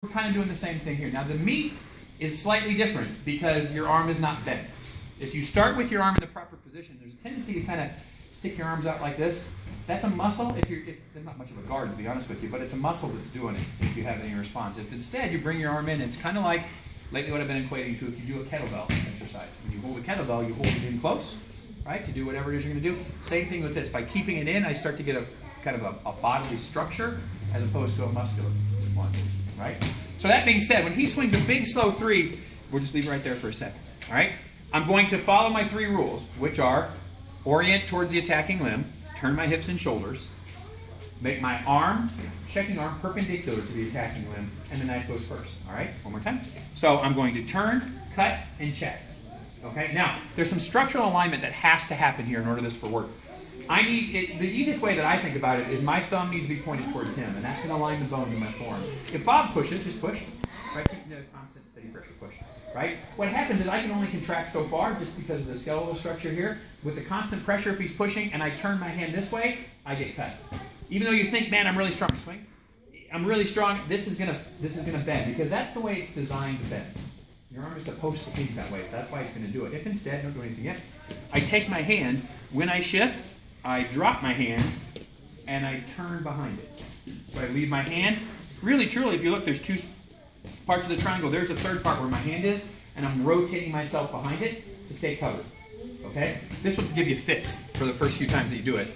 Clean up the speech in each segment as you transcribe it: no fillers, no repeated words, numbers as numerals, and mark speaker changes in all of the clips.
Speaker 1: we're kind of doing the same thing here. Now the meat is slightly different because your arm is not bent. If you start with your arm in the proper position, there's a tendency to kind of stick your arms out like this. That's a muscle. There's not much of a guard, to be honest with you, but it's a muscle that's doing it if you have any response. If instead you bring your arm in, it's kind of like lately what I've been equating to if you do a kettlebell exercise. When you hold a kettlebell, you hold it in close, right, to do whatever it is you're going to do. Same thing with this. By keeping it in, I start to get a kind of a bodily structure as opposed to a muscular one, right? So that being said, when he swings a big slow three, we'll just leave it right there for a second, all right? I'm going to follow my three rules, which are orient towards the attacking limb, turn my hips and shoulders, make my arm, checking arm, perpendicular to the attacking limb, and the knife goes first, all right? One more time. So I'm going to turn, cut, and check, okay? Now, there's some structural alignment that has to happen here in order for this to work. The easiest way that I think about it is my thumb needs to be pointed towards him, and that's going to align the bones in my forearm. If Bob pushes, just push, right? Keep the constant, steady pressure push, right? What happens is I can only contract so far just because of the skeletal structure here. With the constant pressure, if he's pushing and I turn my hand this way, I get cut. Even though you think, man, I'm really strong, swing. I'm really strong. This is gonna bend because that's the way it's designed to bend. Your arm is supposed to be that way, so that's why it's going to do it. If instead, don't do anything yet, I take my hand. When I shift, I drop my hand and I turn behind it. So I leave my hand. Really, truly, if you look, there's two parts of the triangle. There's a third part where my hand is, and I'm rotating myself behind it to stay covered. Okay? This will give you fits for the first few times that you do it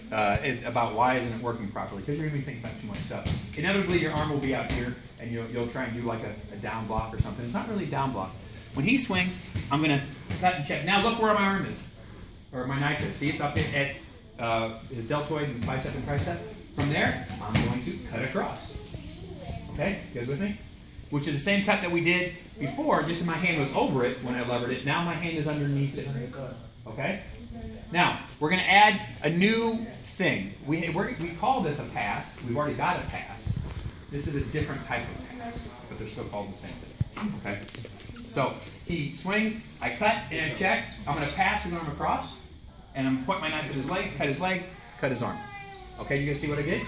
Speaker 1: about why isn't it working properly, because you're going to be thinking about too much stuff. Inevitably, your arm will be out here, and you'll try and do like a down block or something. It's not really a down block. When he swings, I'm going to cut and check. Now look where my arm is, or my knife is. See, it's up at his deltoid and bicep and tricep. From there, I'm going to cut across. Okay? You guys with me? Which is the same cut that we did before, just my hand was over it when I levered it. Now my hand is underneath it. Okay? Now, we're going to add a new thing. We call this a pass. We've already got a pass. This is a different type of pass, but they're still called the same thing. Okay? So, he swings, I cut, and I check. I'm going to pass his arm across, and I'm going to point my knife at his leg, cut his arm. Okay, you guys see what I did?